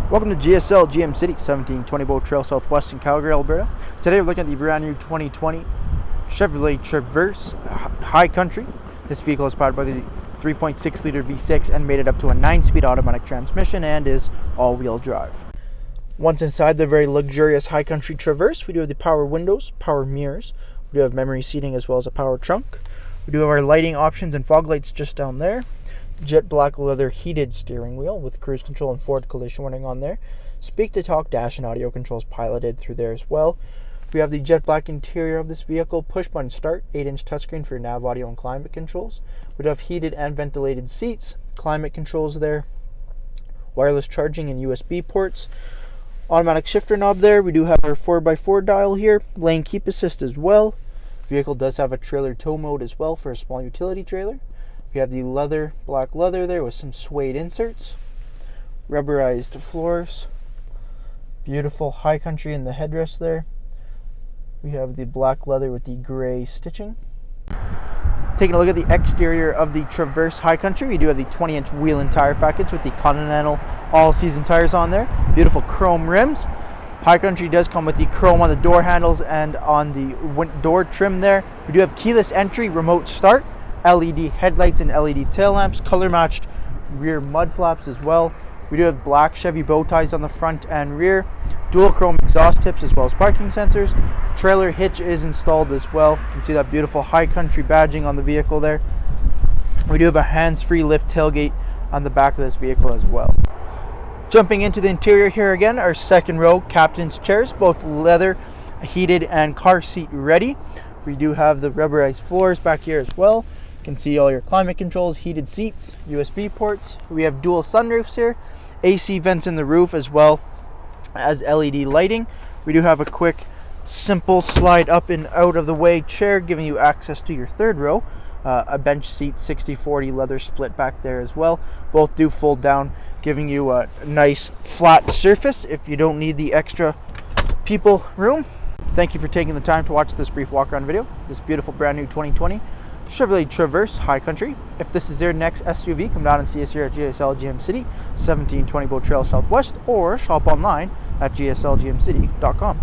Welcome to GSL GM City, 1720 Boat Trail Southwest in Calgary, Alberta. Today we're looking at the brand new 2020 Chevrolet Traverse High Country. This vehicle is powered by the 3.6 liter V6 and made it up to a 9-speed automatic transmission and is all-wheel drive. Once inside the very luxurious High Country Traverse, we do have the power windows, power mirrors, we do have memory seating as well as a power trunk. We do have our lighting options and fog lights just down there. Jet black leather heated steering wheel with cruise control and forward collision warning on there. Speak to talk dash and audio controls piloted through there as well. We have the jet black interior of this vehicle, push button start, 8-inch touchscreen for your nav, audio, and climate controls. We do have heated and ventilated seats, climate controls there, wireless charging and USB ports, automatic shifter knob there. We do have our 4x4 dial here, lane keep assist as well. Vehicle does have a trailer tow mode as well for a small utility trailer. We have the leather, black leather there with some suede inserts, rubberized floors, beautiful High Country in the headrest there. We have the black leather with the gray stitching. Taking a look at the exterior of the Traverse High Country, we do have the 20-inch wheel and tire package with the Continental all-season tires on there. Beautiful chrome rims. High Country does come with the chrome on the door handles and on the door trim there. We do have keyless entry, remote start, LED headlights and LED tail lamps, color matched rear mud flaps as well. We do have black Chevy bow ties on the front and rear, dual chrome exhaust tips as well as parking sensors. Trailer hitch is installed as well. You can see that beautiful High Country badging on the vehicle there. We do have a hands-free lift tailgate on the back of this vehicle as well. Jumping into the interior here again, our second row captain's chairs, both leather, heated, and car seat ready. We do have the rubberized floors back here as well. You can see all your climate controls, heated seats, USB ports. We have dual sunroofs here, AC vents in the roof as well as LED lighting. We do have a quick, simple slide up and out of the way chair giving you access to your third row. A bench seat, 60/40 leather split back there as well. Both do fold down, giving you a nice flat surface if you don't need the extra people room. Thank you for taking the time to watch this brief walk around video. This beautiful brand new 2020 Chevrolet Traverse High Country. If this is your next SUV, come down and see us here at GSL GM City, 1720 Boat Trail Southwest, or shop online at gslgmcity.com.